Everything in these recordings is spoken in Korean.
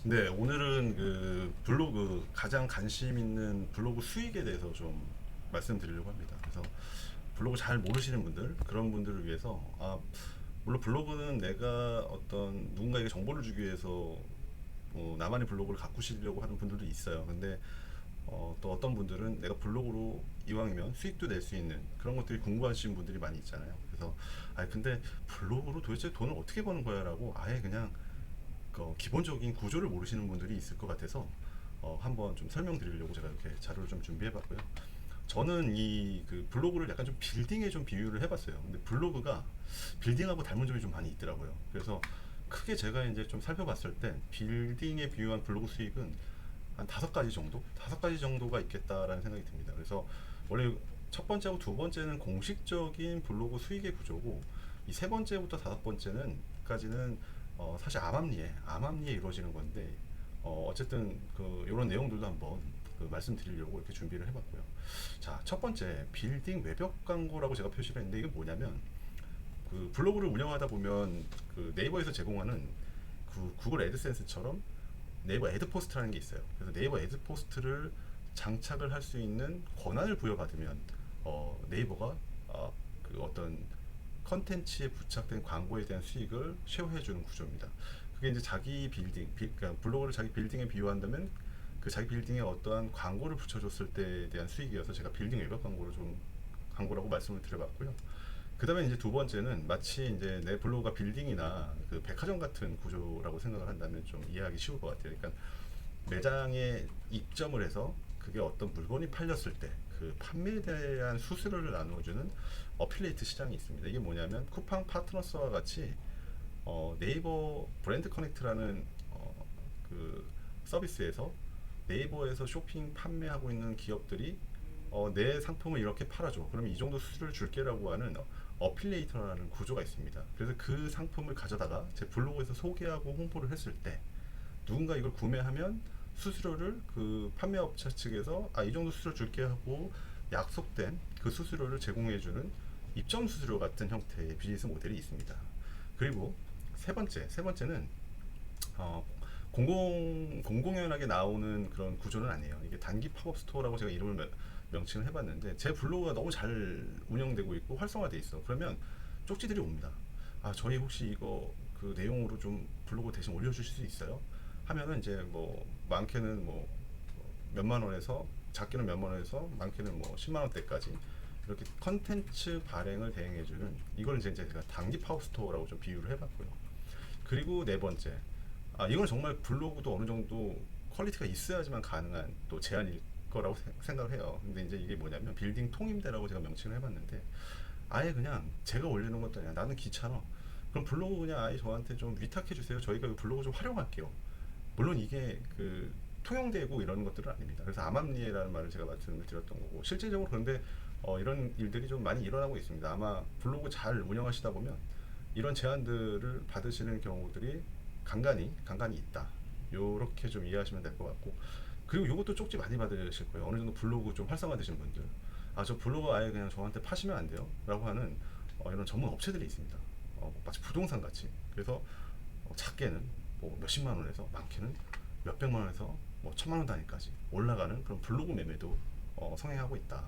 네, 오늘은 그 블로그 가장 관심 있는 블로그 수익에 대해서 좀 말씀드리려고 합니다. 그래서 블로그 잘 모르시는 분들, 그런 분들을 위해서 물론 블로그는 내가 어떤 누군가에게 정보를 주기 위해서 나만의 블로그를 가꾸시려고 하는 분들도 있어요. 근데 또 어떤 분들은 내가 블로그로 이왕이면 수익도 낼 수 있는 그런 것들이 궁금하신 분들이 많이 있잖아요. 그래서 근데 블로그로 도대체 돈을 어떻게 버는 거야라고 아예 그냥 기본적인 구조를 모르시는 분들이 있을 것 같아서 한번 좀 설명드리려고 제가 이렇게 자료를 좀 준비해봤고요. 저는 이 그 블로그를 약간 좀 빌딩에 좀 비유를 해봤어요. 근데 블로그가 빌딩하고 닮은 점이 좀 많이 있더라고요. 그래서 크게 제가 이제 좀 살펴봤을 때 빌딩에 비유한 블로그 수익은 한 5가지 정도? 5가지 정도가 있겠다라는 생각이 듭니다. 그래서 원래 첫 번째하고 두 번째는 공식적인 블로그 수익의 구조고 이 세 번째부터 다섯 번째는 까지는 사실 암암리에 이루어지는 건데 어쨌든 그 이런 내용들도 한번 그 말씀드리려고 이렇게 준비를 해봤고요. 자, 첫 번째 빌딩 외벽 광고라고 제가 표시를 했는데 이게 뭐냐면 그 블로그를 운영하다 보면 그 네이버에서 제공하는 그 구글 애드센스처럼 네이버 애드포스트라는 게 있어요. 그래서 네이버 애드포스트를 장착을 할 수 있는 권한을 부여받으면 네이버가 그 어떤 컨텐츠에 부착된 광고에 대한 수익을 쉐어해주는 구조입니다. 그게 이제 자기 그러니까 블로그를 자기 빌딩에 비유한다면 그 자기 빌딩에 어떠한 광고를 붙여줬을 때에 대한 수익이어서 제가 빌딩 외벽 광고라고 말씀을 드려봤고요. 그 다음에 이제 두 번째는 마치 이제 내 블로그가 빌딩이나 그 백화점 같은 구조라고 생각을 한다면 좀 이해하기 쉬울 것 같아요. 그러니까 매장에 입점을 해서 그게 어떤 물건이 팔렸을 때 그 판매에 대한 수수료를 나누어주는 어필레이트 시장이 있습니다. 이게 뭐냐면 쿠팡 파트너스와 같이 네이버 브랜드 커넥트라는 그 서비스에서 네이버에서 쇼핑 판매하고 있는 기업들이 내 상품을 이렇게 팔아줘. 그러면 이 정도 수수료를 줄게라고 하는 어필레이터라는 구조가 있습니다. 그래서 그 상품을 가져다가 제 블로그에서 소개하고 홍보를 했을 때 누군가 이걸 구매하면 수수료를 그 판매업체 측에서 이 정도 수수료 줄게 하고 약속된 그 수수료를 제공해주는 입점 수수료 같은 형태의 비즈니스 모델이 있습니다. 그리고 세 번째는 어, 공공연하게 나오는 그런 구조는 아니에요. 이게 단기 팝업 스토어라고 제가 이름을 명칭을 해봤는데 제 블로그가 너무 잘 운영되고 있고 활성화돼 있어. 그러면 쪽지들이 옵니다. 저희 혹시 이거 그 내용으로 좀 블로그 대신 올려주실 수 있어요? 하면은 이제 뭐 많게는 뭐 몇만 원에서 작게는 몇만 원에서 많게는 뭐 10만 원대까지 이렇게 컨텐츠 발행을 대행해주는 이걸 이제 제가 단기 파워 스토어라고 좀 비유를 해봤고요. 그리고 네 번째, 이건 정말 블로그도 어느 정도 퀄리티가 있어야지만 가능한 또 제안일 거라고 생각을 해요. 근데 이제 이게 뭐냐면 빌딩 통임대라고 제가 명칭을 해봤는데 아예 그냥 제가 올리는 것도 아니라 나는 귀찮아. 그럼 블로그 그냥 아예 저한테 좀 위탁해 주세요. 저희가 그 블로그 좀 활용할게요. 물론 이게 그 통용되고 이런 것들은 아닙니다. 그래서 암암리에라는 말을 제가 말씀을 드렸던 거고 실질적으로 그런데 이런 일들이 좀 많이 일어나고 있습니다. 아마 블로그 잘 운영하시다 보면 이런 제안들을 받으시는 경우들이 간간히 있다. 요렇게 좀 이해하시면 될 것 같고 그리고 이것도 쪽지 많이 받으실 거예요. 어느 정도 블로그 좀 활성화되신 분들 저 블로그 아예 그냥 저한테 파시면 안 돼요 라고 하는 이런 전문 업체들이 있습니다. 마치 부동산 같이. 그래서 작게는 뭐 몇십만 원에서 많게는 몇백만 원에서 뭐 천만 원 단위까지 올라가는 그런 블로그 매매도 성행하고 있다.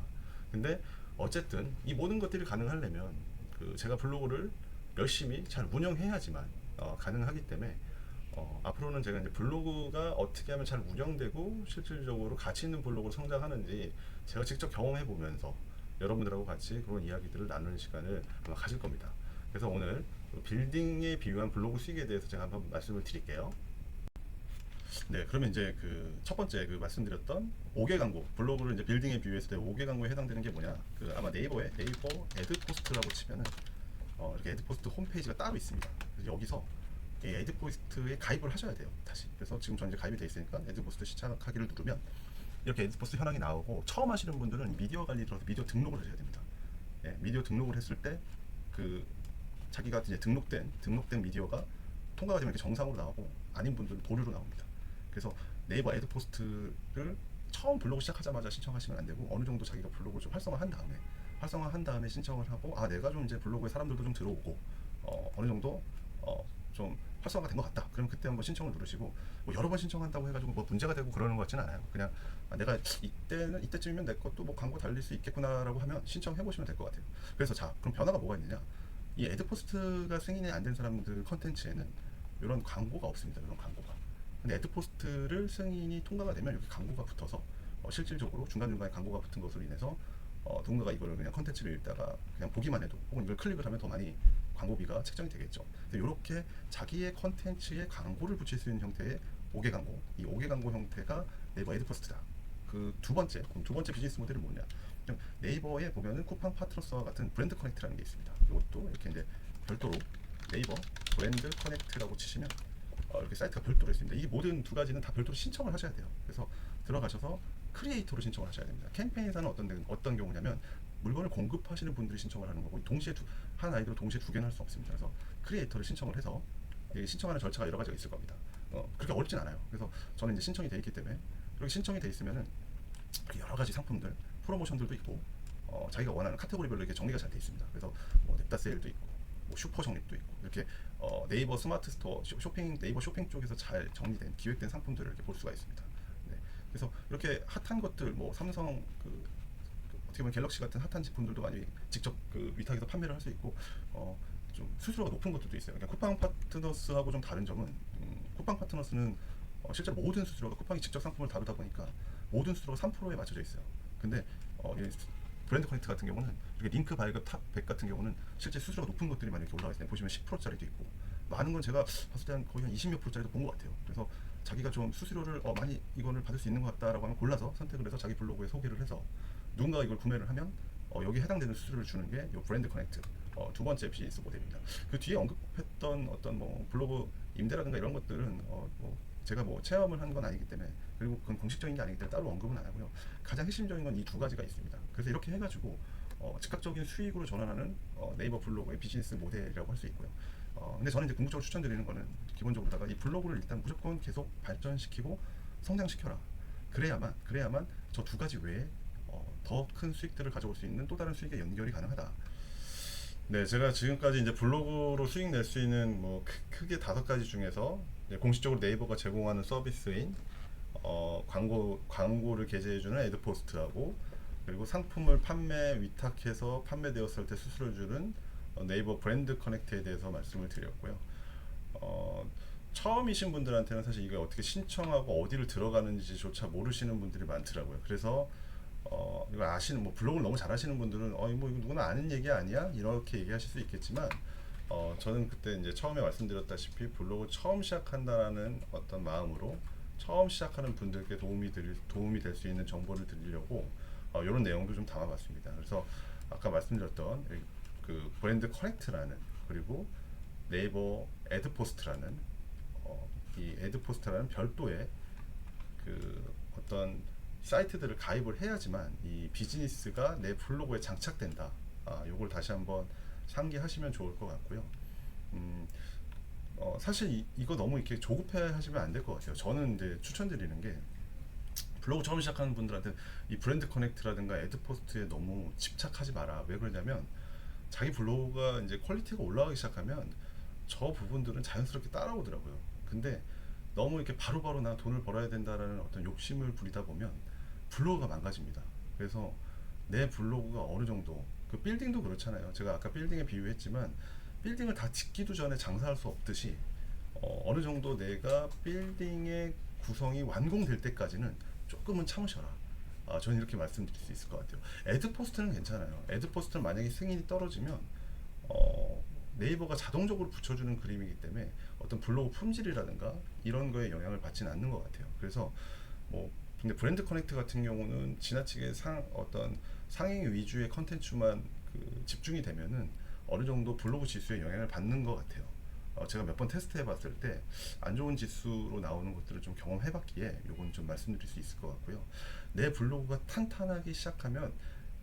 근데 어쨌든 이 모든 것들이 가능하려면 그 제가 블로그를 열심히 잘 운영해야지만 가능하기 때문에 앞으로는 제가 이제 블로그가 어떻게 하면 잘 운영되고 실질적으로 가치 있는 블로그로 성장하는지 제가 직접 경험해 보면서 여러분들하고 같이 그런 이야기들을 나누는 시간을 아마 가질 겁니다. 그래서 오늘 빌딩에 비유한 블로그 수익에 대해서 제가 한번 말씀을 드릴게요. 네, 그러면 이제 그 첫 번째 그 말씀드렸던 5개 광고, 블로그를 이제 빌딩에 비유했을 때 5개 광고에 해당되는 게 뭐냐? 그 아마 네이버에 네이버 애드포스트라고 치면은 이렇게 애드포스트 홈페이지가 따로 있습니다. 그래서 여기서 이 애드포스트에 가입을 하셔야 돼요. 다시. 그래서 지금 전 이제 가입이 돼 있으니까 애드포스트 시작하기를 누르면 이렇게 애드포스트 현황이 나오고 처음 하시는 분들은 미디어 관리 들어서 미디어 등록을 하셔야 됩니다. 미디어 등록을 했을 때 그 자기가 이제 등록된 미디어가 통과가 되면 이렇게 정상으로 나오고 아닌 분들은 보류로 나옵니다. 그래서 네이버 애드포스트를 처음 블로그 시작하자마자 신청하시면 안 되고 어느 정도 자기가 블로그를 좀 활성화한 다음에 신청을 하고 내가 좀 이제 블로그에 사람들도 좀 들어오고 어느 정도 좀 활성화가 된 것 같다. 그럼 그때 한번 신청을 누르시고 뭐 여러 번 신청한다고 해가지고 뭐 문제가 되고 그러는 것 같지는 않아요. 그냥 내가 이때쯤이면 내 것도 뭐 광고 달릴 수 있겠구나라고 하면 신청해 보시면 될 것 같아요. 그래서 자, 그럼 변화가 뭐가 있느냐? 이 애드포스트가 승인이 안 된 사람들 컨텐츠에는 이런 광고가 없습니다. 이런 광고가. 근데 애드포스트를 승인이 통과가 되면 이렇게 광고가 붙어서 실질적으로 중간중간에 광고가 붙은 것으로 인해서 누군가가 이거를 그냥 컨텐츠를 읽다가 그냥 보기만 해도 혹은 이걸 클릭을 하면 더 많이 광고비가 책정이 되겠죠. 이렇게 자기의 컨텐츠에 광고를 붙일 수 있는 형태의 5개 광고, 이 5개 광고 형태가 네이버 애드포스트다. 그 두 번째 비즈니스 모델은 뭐냐? 네이버에 보면은 쿠팡 파트너스와 같은 브랜드 커넥트라는 게 있습니다. 이것도 이렇게 이제 별도로 네이버 브랜드 커넥트라고 치시면 이렇게 사이트가 별도로 있습니다. 이 모든 두 가지는 다 별도로 신청을 하셔야 돼요. 그래서 들어가셔서 크리에이터로 신청을 하셔야 됩니다. 캠페인사는 어떤 경우냐면 물건을 공급하시는 분들이 신청을 하는 거고 동시에 한 아이디로 동시에 두 개는 할 수 없습니다. 그래서 크리에이터를 신청을 해서 신청하는 절차가 여러 가지가 있을 겁니다. 그렇게 어렵진 않아요. 그래서 저는 이제 신청이 돼 있기 때문에 그렇게 신청이 돼 있으면은 여러 가지 상품들, 프로모션들도 있고 자기가 원하는 카테고리별로 이렇게 정리가 잘 돼 있습니다. 그래서 뭐 냅다 세일도 있고 뭐 슈퍼 적립도 있고 이렇게 네이버 스마트 스토어 네이버 쇼핑 쪽에서 잘 정리된 기획된 상품들을 이렇게 볼 수가 있습니다. 네. 그래서 이렇게 핫한 것들 뭐 삼성 어떻게 보면 갤럭시 같은 핫한 제품들도 많이 직접 위탁해서 판매를 할 수 있고 좀 수수료가 높은 것들도 있어요. 그러니까 쿠팡 파트너스하고 좀 다른 점은 쿠팡 파트너스는 실제 모든 수수료가 쿠팡이 직접 상품을 다루다 보니까 모든 수수료가 3%에 맞춰져 있어요. 근데 브랜드 커넥트 같은 경우는 이렇게 링크 발급 탑 100 같은 경우는 실제 수수료가 높은 것들이 많이 이렇게 올라와 있어요. 보시면 10%짜리도 있고 많은 건 제가 봤을 때 거의 한 20몇 %짜리도 본 것 같아요. 그래서 자기가 좀 수수료를 많이 이거를 받을 수 있는 것 같다라고 하면 골라서 선택을 해서 자기 블로그에 소개를 해서 누군가가 이걸 구매를 하면 여기에 해당되는 수수료를 주는 게 이 브랜드 커넥트 두 번째 비즈니스 모델입니다. 그 뒤에 언급했던 어떤 뭐 블로그 임대라든가 이런 것들은 뭐 제가 뭐 체험을 한 건 아니기 때문에 그리고 그건 공식적인 게 아니기 때문에 따로 언급은 안 하고요. 가장 핵심적인 건 이 두 가지가 있습니다. 그래서 이렇게 해가지고 즉각적인 수익으로 전환하는 네이버 블로그의 비즈니스 모델이라고 할 수 있고요. 근데 저는 이제 궁극적으로 추천드리는 거는 기본적으로다가 이 블로그를 일단 무조건 계속 발전시키고 성장시켜라. 그래야만 저 두 가지 외에 더 큰 수익들을 가져올 수 있는 또 다른 수익의 연결이 가능하다. 네, 제가 지금까지 이제 블로그로 수익 낼 수 있는 뭐 크게 5가지 중에서 공식적으로 네이버가 제공하는 서비스인 광고를 게재해주는 애드포스트하고 그리고 상품을 위탁해서 판매되었을 때 수수료 주는 네이버 브랜드 커넥트에 대해서 말씀을 드렸고요. 처음이신 분들한테는 사실 이게 어떻게 신청하고 어디를 들어가는지조차 모르시는 분들이 많더라고요. 그래서 이거 아시는 뭐 블로그를 너무 잘하시는 분들은 뭐 이거 누구나 아는 얘기 아니야? 이렇게 얘기하실 수 있겠지만 저는 그때 이제 처음에 말씀드렸다시피 블로그 처음 시작한다라는 어떤 마음으로 처음 시작하는 분들께 도움이 될 수 있는 정보를 드리려고 이런 내용도 좀 담아봤습니다. 그래서 아까 말씀드렸던 그 브랜드 커넥트라는 그리고 네이버 애드포스트라는 이 애드포스트라는 별도의 그 어떤 사이트들을 가입을 해야지만 이 비즈니스가 내 블로그에 장착된다. 요걸 다시 한번 상기하시면 좋을 것 같고요. 사실 이거 너무 이렇게 조급해 하시면 안 될 것 같아요. 저는 이제 추천드리는 게 블로그 처음 시작하는 분들한테 이 브랜드 커넥트라든가 애드포스트에 너무 집착하지 마라. 왜 그러냐면 자기 블로그가 이제 퀄리티가 올라가기 시작하면 저 부분들은 자연스럽게 따라오더라고요. 근데 너무 이렇게 바로바로 나 돈을 벌어야 된다라는 어떤 욕심을 부리다 보면 블로그가 망가집니다. 그래서 내 블로그가 어느 정도 그 빌딩도 그렇잖아요. 제가 아까 빌딩에 비유했지만 빌딩을 다 짓기도 전에 장사할 수 없듯이 어느 정도 내가 빌딩의 구성이 완공될 때까지는 조금은 참으셔라. 저는 이렇게 말씀드릴 수 있을 것 같아요. 애드포스트는 괜찮아요. 애드포스트는 만약에 승인이 떨어지면 네이버가 자동적으로 붙여주는 그림이기 때문에 어떤 블로그 품질이라든가 이런 거에 영향을 받지는 않는 것 같아요. 그래서 뭐 근데 브랜드 커넥트 같은 경우는 지나치게 어떤 상행 위주의 컨텐츠만 집중이 되면은 어느 정도 블로그 지수에 영향을 받는 것 같아요. 제가 몇 번 테스트 해봤을 때 안 좋은 지수로 나오는 것들을 좀 경험해봤기에 요건 좀 말씀드릴 수 있을 것 같고요. 내 블로그가 탄탄하기 시작하면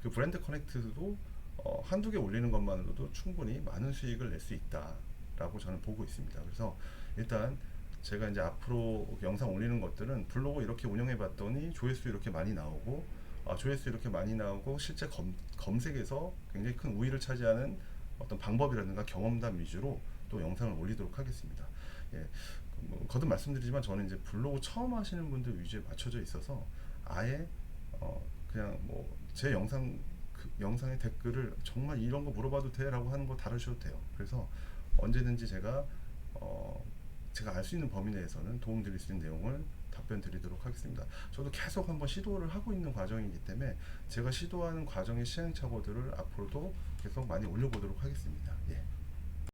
그 브랜드 커넥트도 한두 개 올리는 것만으로도 충분히 많은 수익을 낼 수 있다라고 저는 보고 있습니다. 그래서 일단 제가 이제 앞으로 영상 올리는 것들은 블로그 이렇게 운영해 봤더니 조회수 이렇게 많이 나오고 조회수 이렇게 많이 나오고 실제 검색에서 굉장히 큰 우위를 차지하는 어떤 방법이라든가 경험담 위주로 또 영상을 올리도록 하겠습니다. 예, 뭐 거듭 말씀드리지만 저는 이제 블로그 처음 하시는 분들 위주에 맞춰져 있어서 아예 그냥 뭐 제 영상 그 영상의 댓글을 정말 이런 거 물어봐도 돼라고 하는 거 다루셔도 돼요. 그래서 언제든지 어, 제가 알 수 있는 범위 내에서는 도움 드릴 수 있는 내용을 답변 드리도록 하겠습니다. 저도 계속 한번 시도를 하고 있는 과정이기 때문에 제가 시도하는 과정의 시행착오들을 앞으로도 계속 많이 올려보도록 하겠습니다. 예.